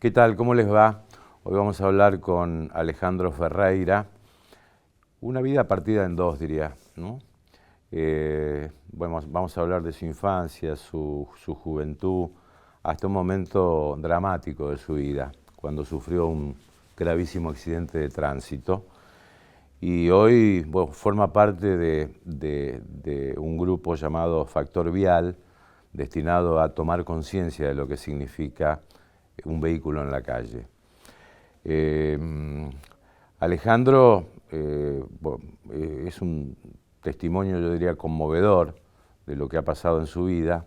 ¿Qué tal? ¿Cómo les va? Hoy vamos a hablar con Alejandro Ferreira. Una vida partida en dos, diría, ¿no? Vamos a hablar de su infancia, su juventud, hasta un momento dramático de su vida, cuando sufrió un gravísimo accidente de tránsito. Y hoy forma parte de un grupo llamado Factor Vial, destinado a tomar conciencia de lo que significa un vehículo en la calle. Alejandro es un testimonio, yo diría, conmovedor de lo que ha pasado en su vida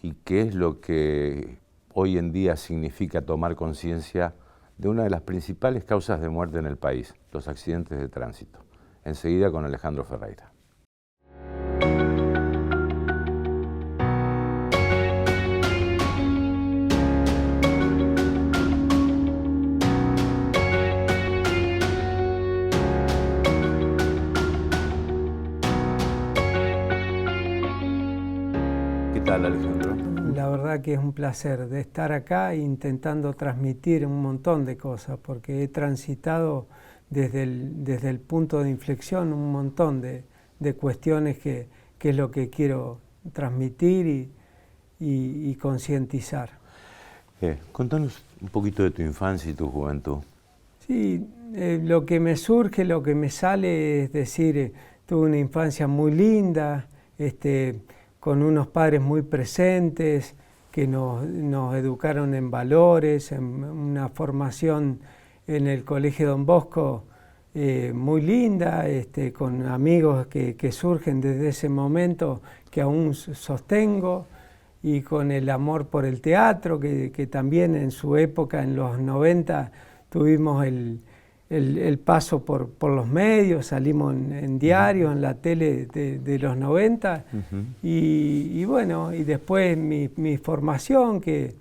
y qué es lo que hoy en día significa tomar conciencia de una de las principales causas de muerte en el país, los accidentes de tránsito. Enseguida con Alejandro Ferreira. ¿Qué tal, Alejandro? La verdad que es un placer de estar acá intentando transmitir un montón de cosas, porque he transitado desde el punto de inflexión un montón de cuestiones que es lo que quiero transmitir y concientizar. Contanos un poquito de tu infancia y tu juventud. Sí, lo que me surge, lo que me sale es decir, tuve una infancia muy linda, con unos padres muy presentes que nos educaron en valores, en una formación en el Colegio Don Bosco muy linda, con amigos que surgen desde ese momento que aún sostengo, y con el amor por el teatro, que también en su época, en los 90, tuvimos el paso por los medios, salimos en diarios, en la tele de los 90, y bueno, y después mi formación, que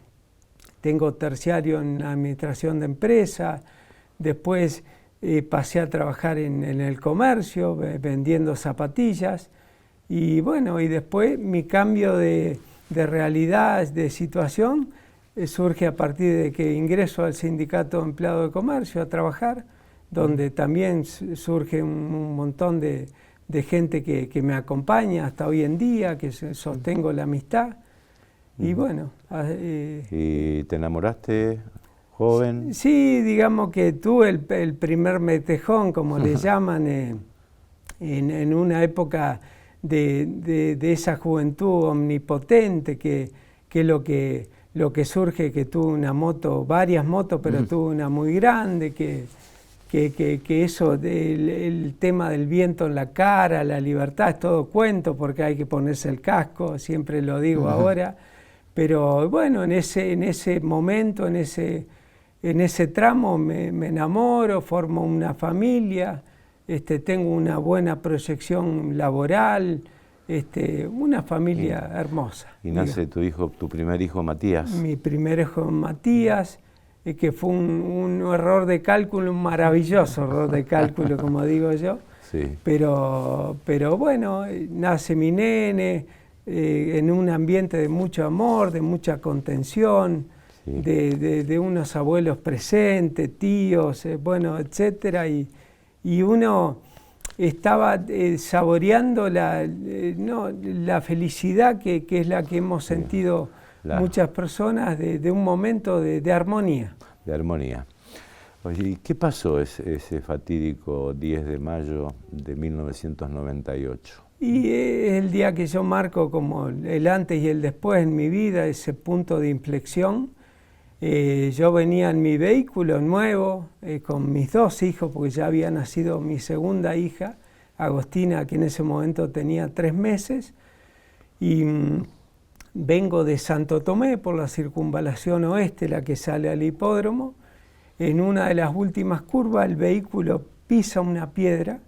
tengo terciario en administración de empresa, después pasé a trabajar en el comercio, vendiendo zapatillas, y bueno, y después mi cambio de realidad, de situación, surge a partir de que ingreso al Sindicato de Empleados de Comercio a trabajar, donde también surge un montón de gente que me acompaña hasta hoy en día, que sostengo la amistad. Y bueno. ¿Y te enamoraste joven? Sí, digamos que tuve el primer metejón, como le llaman, en una época de esa juventud omnipotente, que es lo que surge, que tuve una moto, varias motos, pero tuve una muy grande, que eso, el tema del viento en la cara, la libertad, es todo cuento, porque hay que ponerse el casco, siempre lo digo ahora, pero bueno, en ese momento, en ese tramo me enamoro, formo una familia, tengo una buena proyección laboral, una familia hermosa. Y nace tu primer hijo, Matías. Mi primer hijo, Matías, que fue un error de cálculo, un maravilloso error de cálculo, como digo yo. Sí. Pero bueno, nace mi nene en un ambiente de mucho amor, de mucha contención, sí, de unos abuelos presentes, tíos, bueno, etcétera, y uno estaba saboreando la felicidad que es la que hemos sentido muchas personas de un momento de armonía. De armonía. Oye, ¿y qué pasó ese fatídico 10 de mayo de 1998? Y es el día que yo marco como el antes y el después en mi vida, ese punto de inflexión. Yo venía en mi vehículo nuevo, con mis dos hijos, porque ya había nacido mi segunda hija, Agostina, que en ese momento tenía 3 meses, y vengo de Santo Tomé por la circunvalación oeste, la que sale al hipódromo. En una de las últimas curvas el vehículo pisa una piedra,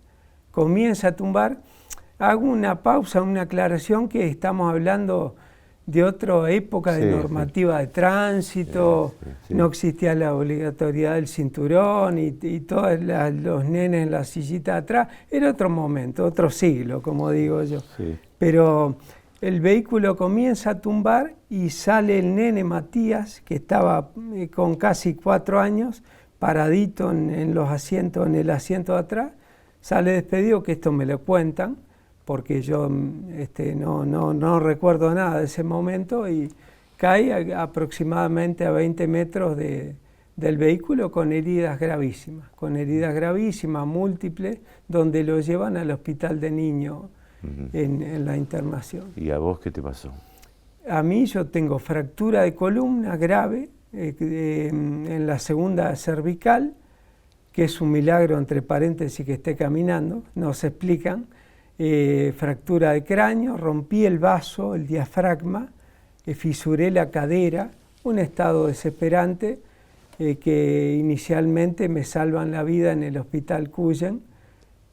comienza a tumbar. Hago una pausa, una aclaración, que estamos hablando de otra época de normativa de tránsito, no existía la obligatoriedad del cinturón y todos los nenes en la sillita de atrás. Era otro momento, otro siglo, como digo yo. Sí. Pero el vehículo comienza a tumbar y sale el nene Matías, que estaba con casi 4 años, paradito en los asientos, en el asiento de atrás, sale despedido, que esto me lo cuentan, porque yo no recuerdo nada de ese momento, y cae aproximadamente a 20 metros del vehículo con heridas gravísimas, múltiples, donde lo llevan al hospital de niños en la internación. ¿Y a vos qué te pasó? A mí yo tengo fractura de columna grave en la segunda cervical, que es un milagro, entre paréntesis, que esté caminando, no se explican. Fractura de cráneo, rompí el vaso, el diafragma, fisuré la cadera, un estado desesperante que inicialmente me salvan la vida en el Hospital Cuyen,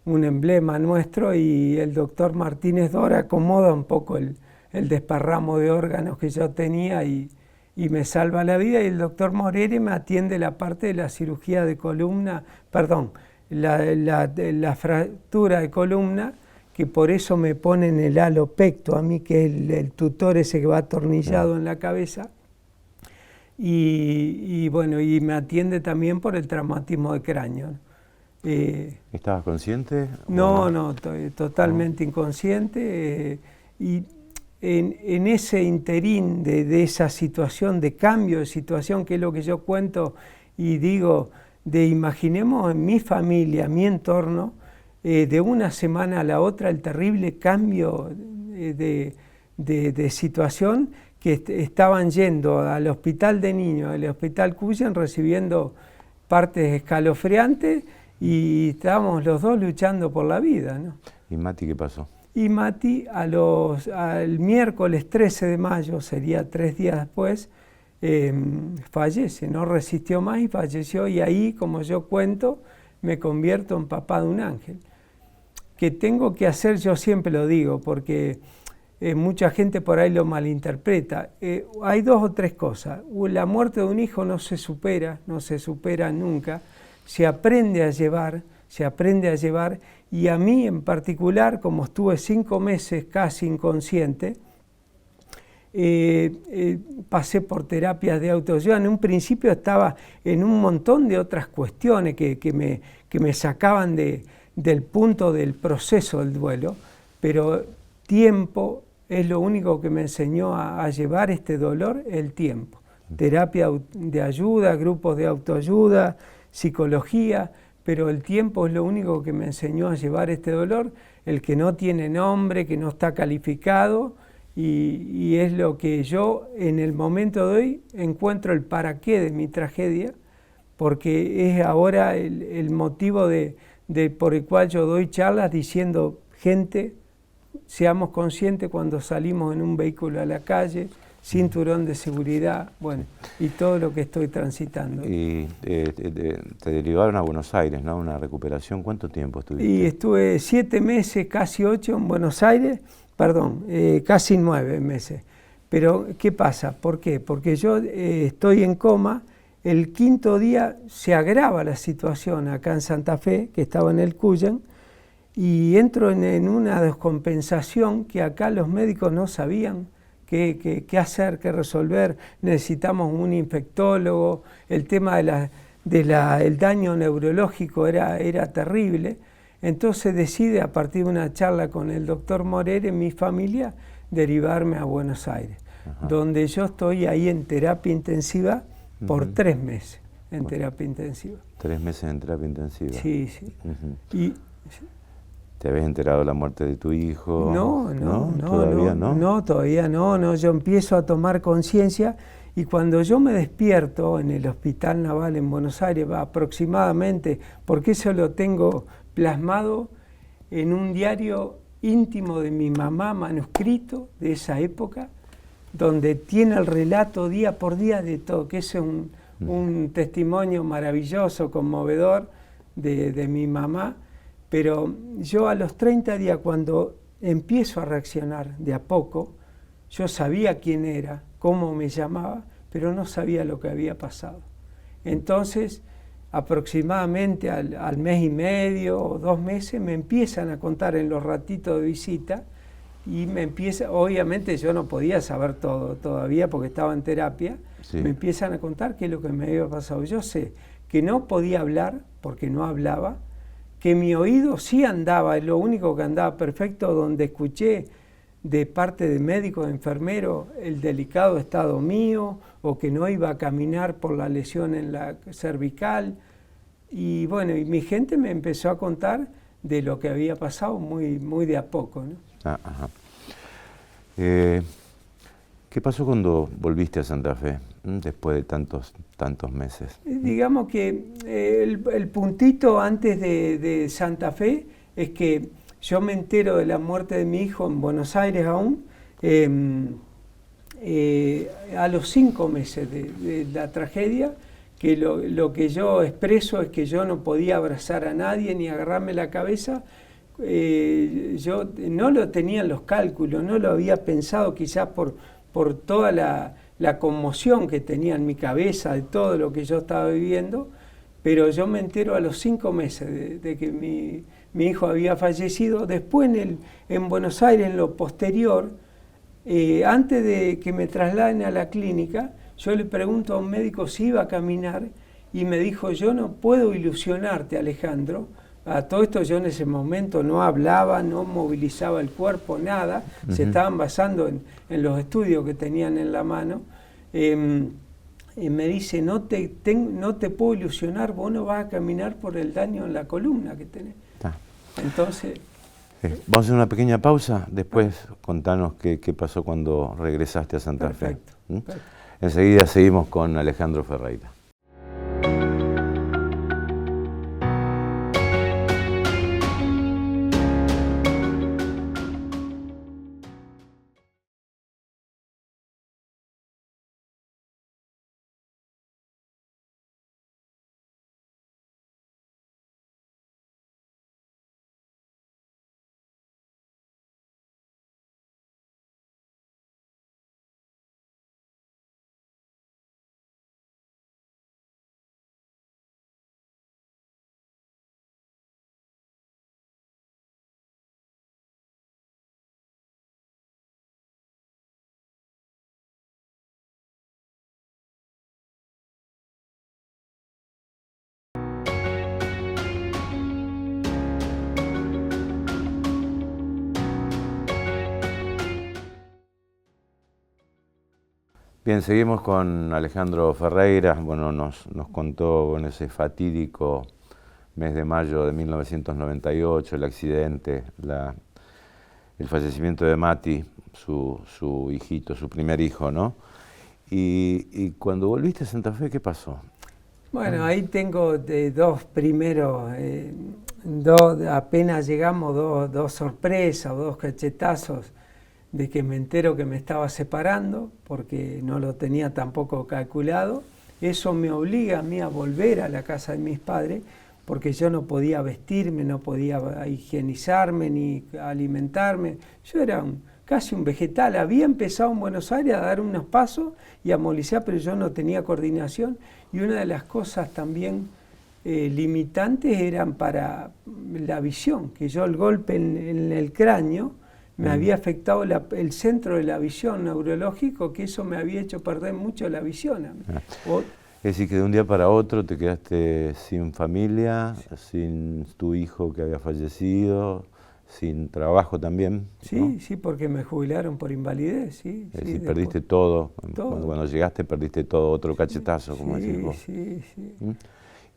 un emblema nuestro, y el doctor Martínez Dora acomoda un poco el desparramo de órganos que yo tenía y me salva la vida, y el doctor Morere me atiende la parte de la cirugía de columna, perdón, la fractura de columna, que por eso me ponen el halo pecto a mí, que es el tutor ese que va atornillado en la cabeza, y bueno, y me atiende también por el traumatismo de cráneo. ¿Estabas consciente? No, estoy totalmente inconsciente, y en ese interín de esa situación, de cambio de situación, que es lo que yo cuento y digo, de imaginemos en mi familia, mi entorno, de una semana a la otra el terrible cambio de situación, que estaban yendo al hospital de niños, al hospital Cuyen, recibiendo partes escalofriantes, y estábamos los dos luchando por la vida, ¿no? ¿Y Mati qué pasó? Y Mati al miércoles 13 de mayo, sería 3 días después, fallece, no resistió más y falleció, y ahí, como yo cuento, me convierto en papá de un ángel. Que tengo que hacer, yo siempre lo digo, porque mucha gente por ahí lo malinterpreta. Hay 2 o 3 cosas. La muerte de un hijo no se supera nunca, se aprende a llevar, y a mí en particular, como estuve 5 meses casi inconsciente, pasé por terapias de autoayuda. En un principio estaba en un montón de otras cuestiones que me sacaban del punto del proceso del duelo, pero tiempo es lo único que me enseñó a llevar este dolor, el tiempo. Terapia de ayuda, grupos de autoayuda, psicología, pero el tiempo es lo único que me enseñó a llevar este dolor, el que no tiene nombre, que no está calificado, y es lo que yo en el momento de hoy encuentro el para qué de mi tragedia, porque es ahora el motivo por el cual yo doy charlas diciendo: gente, seamos conscientes cuando salimos en un vehículo a la calle, cinturón de seguridad, bueno, y todo lo que estoy transitando. Y te derivaron a Buenos Aires, ¿no? Una recuperación. ¿Cuánto tiempo estuviste? Y estuve 7 meses, casi 8 en Buenos Aires, casi 9 meses. Pero, ¿qué pasa? ¿Por qué? Porque yo estoy en coma. El 5.º día se agrava la situación acá en Santa Fe, que estaba en el Cuyen, y entro en una descompensación que acá los médicos no sabían qué hacer, qué resolver. Necesitamos un infectólogo, el tema del daño neurológico era terrible. Entonces decide, a partir de una charla con el doctor Morere, mi familia, derivarme a Buenos Aires, donde yo estoy ahí en terapia intensiva por 3 meses, en terapia intensiva. 3 meses en terapia intensiva. Sí. Y ¿te habías enterado de la muerte de tu hijo? No, ¿Todavía no? No, todavía no. Yo empiezo a tomar conciencia, y cuando yo me despierto en el Hospital Naval en Buenos Aires, aproximadamente, porque eso lo tengo plasmado en un diario íntimo de mi mamá, manuscrito de esa época, donde tiene el relato día por día de todo, que es un testimonio maravilloso, conmovedor de mi mamá. Pero yo a los 30 días, cuando empiezo a reaccionar de a poco, yo sabía quién era, cómo me llamaba, pero no sabía lo que había pasado. Entonces, aproximadamente al mes y medio o 2 meses, me empiezan a contar en los ratitos de visita y me empieza, obviamente yo no podía saber todo todavía porque estaba en terapia, Sí. me empiezan a contar qué es lo que me había pasado. Yo sé que no podía hablar porque no hablaba, que mi oído sí andaba, es lo único que andaba perfecto, donde escuché de parte de médicos, de enfermeros, el delicado estado mío, o que no iba a caminar por la lesión en la cervical. Y bueno, y mi gente me empezó a contar de lo que había pasado muy, muy de a poco, ¿no? Ajá. ¿Qué pasó cuando volviste a Santa Fe, después de tantos meses? Digamos que el puntito antes de Santa Fe es que yo me entero de la muerte de mi hijo en Buenos Aires aún, a los 5 meses de la tragedia, que lo que yo expreso es que yo no podía abrazar a nadie ni agarrarme la cabeza. Yo no lo tenía en los cálculos, no lo había pensado quizás por toda la conmoción que tenía en mi cabeza de todo lo que yo estaba viviendo, pero yo me entero a los 5 meses de que mi hijo había fallecido. Después en Buenos Aires, en lo posterior, antes de que me trasladen a la clínica, yo le pregunto a un médico si iba a caminar y me dijo: yo no puedo ilusionarte, Alejandro. A todo esto yo en ese momento no hablaba, no movilizaba el cuerpo, nada. Se estaban basando en los estudios que tenían en la mano. Y me dice: no te puedo ilusionar, vos no vas a caminar por el daño en la columna que tenés. Entonces... Vamos a hacer una pequeña pausa, después contanos qué pasó cuando regresaste a Santa Fe. Perfecto. Enseguida seguimos con Alejandro Ferreira. Bien, seguimos con Alejandro Ferreira. Bueno, nos contó en ese fatídico mes de mayo de 1998, el accidente, el fallecimiento de Mati, su hijito, su primer hijo, ¿no? Y cuando volviste a Santa Fe, ¿qué pasó? Bueno, ahí tengo dos primeros, apenas llegamos, dos sorpresas, dos cachetazos, de que me entero que me estaba separando, porque no lo tenía tampoco calculado. Eso me obliga a mí a volver a la casa de mis padres, porque yo no podía vestirme, no podía higienizarme ni alimentarme. Yo era casi un vegetal. Había empezado en Buenos Aires a dar unos pasos y a movilizar, pero yo no tenía coordinación. Y una de las cosas también limitantes eran para la visión, que yo el golpe en el cráneo me había afectado el centro de la visión neurológico, que eso me había hecho perder mucho la visión. Es decir, que de un día para otro te quedaste sin familia, sin tu hijo que había fallecido, sin trabajo también. Sí, ¿no? Sí, porque me jubilaron por invalidez, sí. Es decir, perdiste todo. Cuando llegaste perdiste todo, otro cachetazo, como decís vos. Sí.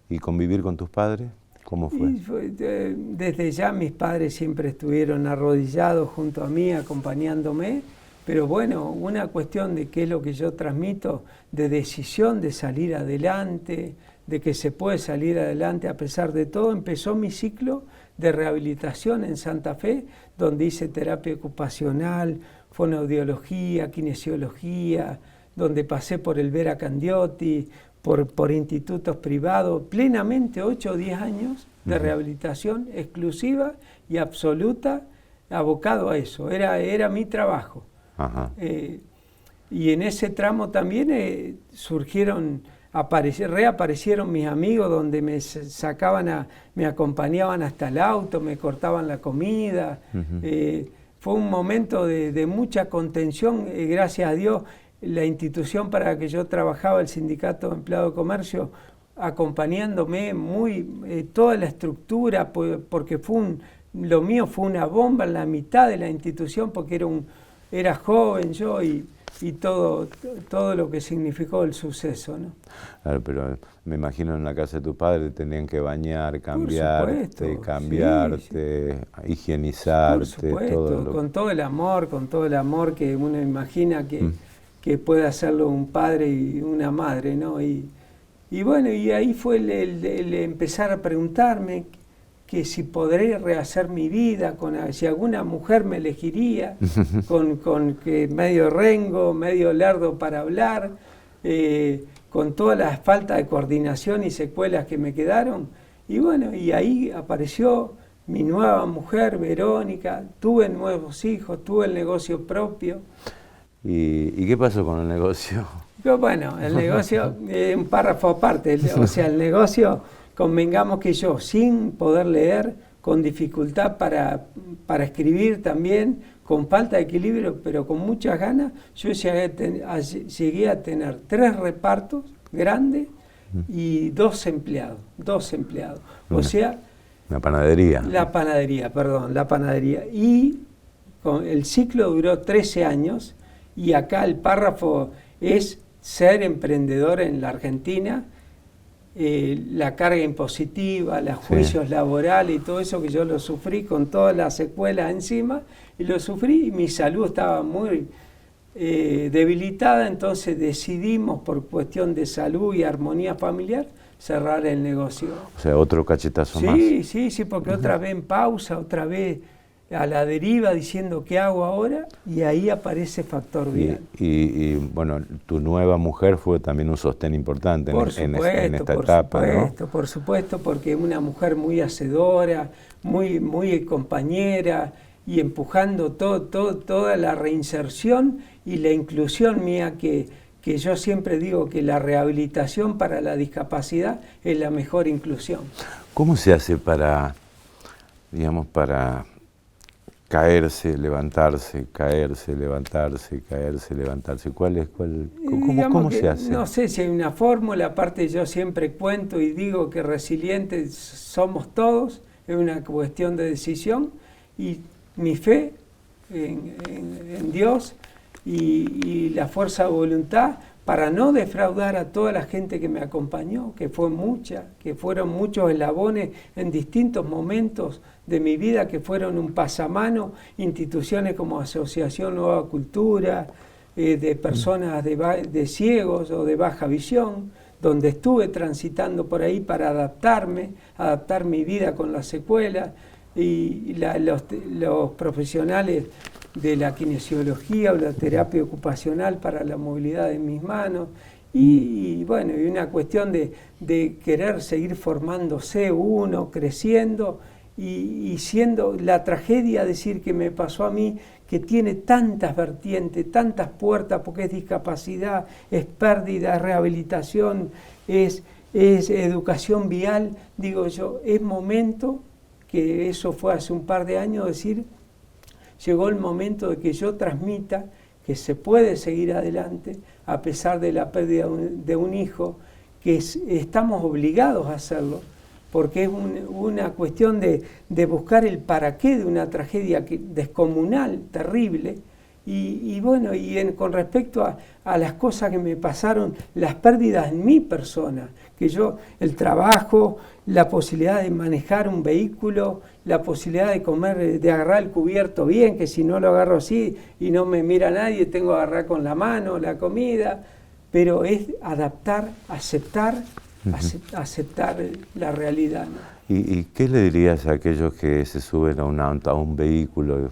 ¿Y convivir con tus padres? ¿Cómo fue? Desde ya mis padres siempre estuvieron arrodillados junto a mí, acompañándome, pero bueno, una cuestión de qué es lo que yo transmito, de decisión de salir adelante, de que se puede salir adelante a pesar de todo. Empezó mi ciclo de rehabilitación en Santa Fe, donde hice terapia ocupacional, fonoaudiología, kinesiología, donde pasé por el Vera Candioti, por institutos privados, plenamente 8 o 10 años de rehabilitación exclusiva y absoluta, abocado a eso. Era mi trabajo. Y en ese tramo también reaparecieron mis amigos, donde me acompañaban hasta el auto, me cortaban la comida. fue un momento de mucha contención, gracias a Dios, la institución para la que yo trabajaba, el Sindicato de Empleados de Comercio, acompañándome toda la estructura, porque lo mío fue una bomba en la mitad de la institución, porque era joven yo y todo lo que significó el suceso, ¿no? Claro, pero me imagino en la casa de tu padre tenían que bañar, cambiarte, higienizarte, por supuesto, con todo el amor que uno imagina que puede hacerlo un padre y una madre, ¿no? Y bueno, y ahí fue el empezar a preguntarme que si podré rehacer mi vida, si alguna mujer me elegiría, con que medio rengo, medio lerdo para hablar, con toda la falta de coordinación y secuelas que me quedaron. Y bueno, y ahí apareció mi nueva mujer, Verónica, tuve nuevos hijos, tuve el negocio propio. ¿Y qué pasó con el negocio? Bueno, el negocio, un párrafo aparte, o sea, el negocio, convengamos que yo, sin poder leer, con dificultad para escribir también, con falta de equilibrio, pero con muchas ganas, yo llegué a tener 3 repartos grandes y 2 empleados. O sea... La panadería. La panadería. Y el ciclo duró 13 años, y acá el párrafo es ser emprendedor en la Argentina, la carga impositiva, los juicios laborales y todo eso que yo lo sufrí con todas las secuelas encima, y lo sufrí y mi salud estaba muy debilitada, entonces decidimos por cuestión de salud y armonía familiar cerrar el negocio. O sea, otro cachetazo más. Sí, porque otra vez en pausa, otra vez a la deriva diciendo qué hago ahora, y ahí aparece Factor Vial. Y bueno, tu nueva mujer fue también un sostén importante en esta etapa, ¿no? Por supuesto, porque es una mujer muy hacedora, muy compañera, y empujando toda la reinserción y la inclusión mía, que yo siempre digo que la rehabilitación para la discapacidad es la mejor inclusión. ¿Cómo se hace para caerse, levantarse, caerse, levantarse, caerse, levantarse? ¿Cómo se hace? No sé si hay una fórmula, aparte yo siempre cuento y digo que resilientes somos todos, es una cuestión de decisión, y mi fe en Dios y la fuerza de voluntad para no defraudar a toda la gente que me acompañó, que fue mucha, que fueron muchos eslabones en distintos momentos de mi vida, que fueron un pasamano, instituciones como Asociación Nueva Cultura, de personas de ciegos o de baja visión, donde estuve transitando por ahí para adaptar mi vida con las secuelas, y los profesionales de la kinesiología o la terapia ocupacional para la movilidad de mis manos, y bueno, y una cuestión de querer seguir formándose uno, creciendo, y siendo la tragedia, decir que me pasó a mí, que tiene tantas vertientes, tantas puertas, porque es discapacidad, es pérdida, es rehabilitación, es educación vial. Digo yo, es momento, que eso fue hace un par de años, decir, llegó el momento de que yo transmita que se puede seguir adelante a pesar de la pérdida de un hijo, que estamos obligados a hacerlo, porque es una cuestión de buscar el para qué de una tragedia descomunal, terrible. Y bueno, con respecto a las cosas que me pasaron, las pérdidas en mi persona, que yo, el trabajo, la posibilidad de manejar un vehículo, la posibilidad de comer, de agarrar el cubierto bien, que si no lo agarro así y no me mira nadie, tengo que agarrar con la mano la comida, pero es adaptar, aceptar la realidad, ¿no? ¿Y qué le dirías a aquellos que se suben a un vehículo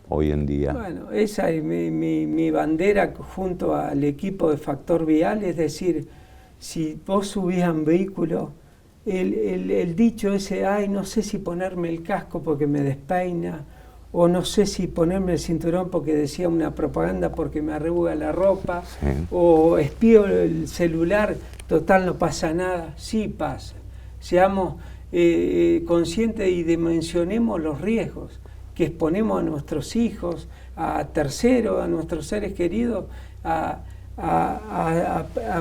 hoy en día? Bueno, esa es mi bandera junto al equipo de Factor Vial, es decir, si vos subís a un vehículo, el dicho ese, ay, no sé si ponerme el casco porque me despeina, o no sé si ponerme el cinturón porque decía una propaganda porque me arruga la ropa, sí, o espío el celular, total no pasa nada. Sí pasa. Seamos conscientes y dimensionemos los riesgos, que exponemos a nuestros hijos, a terceros, a nuestros seres queridos, a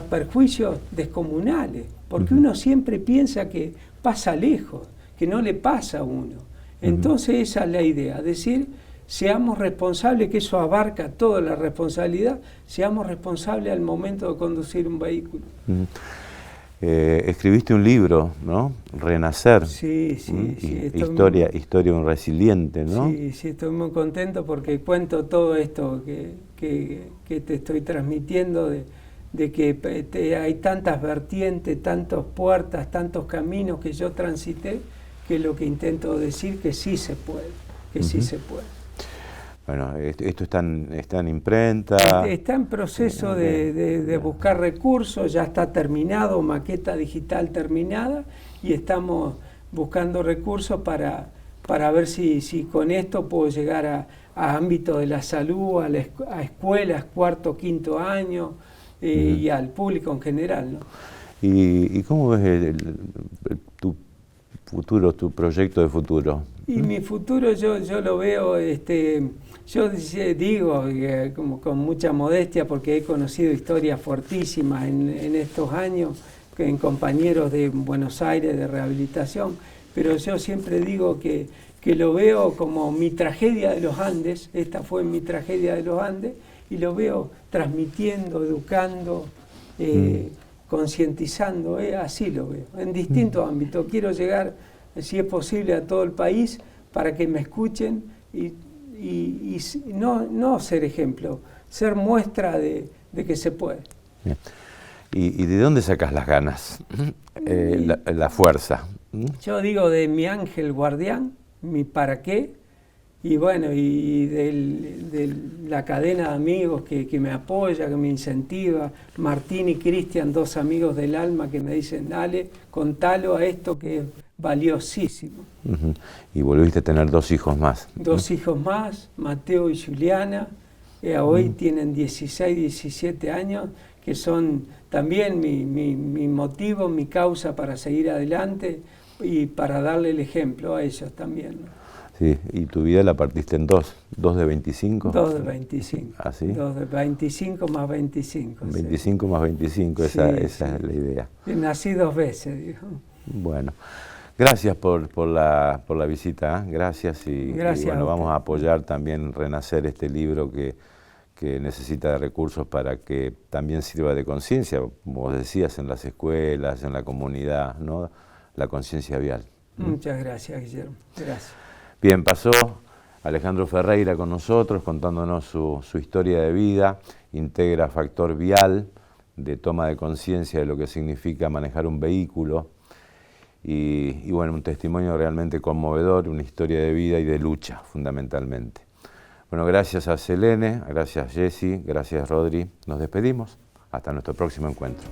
perjuicios descomunales, porque uno siempre piensa que pasa lejos, que no le pasa a uno. Entonces esa es la idea, decir, seamos responsables, que eso abarca toda la responsabilidad, seamos responsables al momento de conducir un vehículo. Escribiste un libro, ¿no? Renacer. Sí, sí, sí. Historia de un resiliente, ¿no? Sí, sí, estoy muy contento porque cuento todo esto que te estoy transmitiendo, de que hay tantas vertientes, tantas puertas, tantos caminos que yo transité, que lo que intento decir que sí se puede, que sí se puede. Bueno, esto está en imprenta. Está en proceso de buscar recursos, ya está terminado, maqueta digital terminada, y estamos buscando recursos para ver si con esto puedo llegar a ámbito de la salud, a escuelas, cuarto, quinto año, y al público en general, ¿no? ¿Y cómo ves tu futuro, tu proyecto de futuro? Y mi futuro yo lo veo, yo digo como con mucha modestia, porque he conocido historias fortísimas en estos años, en compañeros de Buenos Aires de rehabilitación, pero yo siempre digo que lo veo como mi tragedia de los Andes. Esta fue mi tragedia de los Andes, y lo veo transmitiendo, educando, concientizando, así lo veo, en distintos ámbitos. Quiero llegar, si es posible, a todo el país para que me escuchen y no ser ejemplo, ser muestra de que se puede. Bien. ¿Y de dónde sacas las ganas, la fuerza? Yo digo de mi ángel guardián, mi para qué, y bueno, y de la cadena de amigos que me apoya, que me incentiva, Martín y Cristian, dos amigos del alma que me dicen, dale, contalo a esto que es valiosísimo. Y volviste a tener 2 hijos más. 2 hijos más, Mateo y Juliana, hoy tienen 16, 17 años, que son también mi motivo, mi causa para seguir adelante y para darle el ejemplo a ellos también, ¿no? Sí, y tu vida la partiste en 2 de 25. 2 de 25. ¿Ah, sí? 2 de 25 más 25. 25 más 25, esa es la idea. Nací 2 veces, dijo. Bueno, gracias por la visita, gracias, y bueno, vamos a apoyar también Renacer, este libro que necesita de recursos para que también sirva de conciencia, como vos decías, en las escuelas, en la comunidad, ¿no? La conciencia vial. Muchas gracias, Guillermo. Gracias. Bien, pasó Alejandro Ferreira con nosotros contándonos su historia de vida, integra factor vial de toma de conciencia de lo que significa manejar un vehículo y bueno, un testimonio realmente conmovedor, una historia de vida y de lucha fundamentalmente. Bueno, gracias a Selene, gracias Jessy, gracias Rodri, nos despedimos, hasta nuestro próximo encuentro.